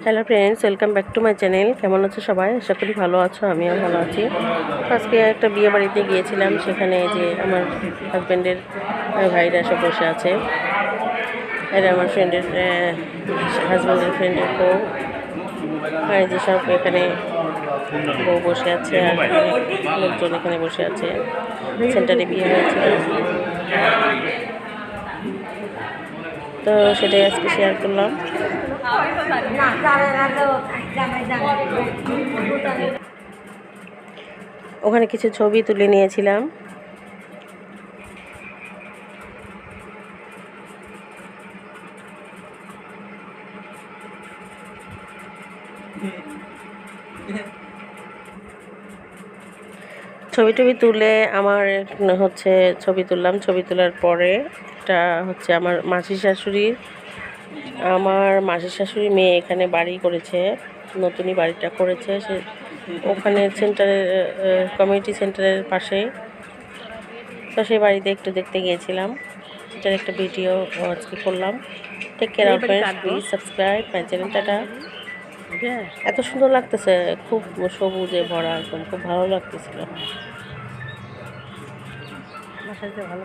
Hello friends, welcome back to my channel. কেমন আছো সবাই? আশা করি ভালো আছো, আমিও ভালো আছি। আজকে একটা বিয়ে বাড়িতে গিয়েছিলাম, সেখানে যে আমার হাজব্যান্ডের ভাইরা সব বসে আছে। এটা আমার ফ্রেন্ডের হাজব্যান্ডের ফ্রেন্ডের বউ, আর যে সব এখানে বউ বসে আছে, আর লোকজন এখানে বসে আছে। সেন্টারে বিয়ে হয়েছিল, তো সেটাই আজকে শেয়ার করলাম। ওখানে কিছু ছবি তুলে নিয়েছিলাম। ছবি টবি তুলে আমার ছবি তুললাম। ছবি তোলার পরে এটা আমার মাসির শাশুড়ি মেয়ে এখানে বাড়ি করেছে, নতুনই বাড়িটা করেছে সে ওখানে সেন্টারের কমিউনিটি সেন্টারের পাশে। তো সেই বাড়িতে একটু দেখতে গিয়েছিলাম, সেটার একটা ভিডিও আজকে করলাম। Take care of friends, please subscribe my চ্যানেলটা। এত সুন্দর লাগতেছে, খুব সবুজে ভরা, একদম খুব ভালো লাগতেছিল। ভালো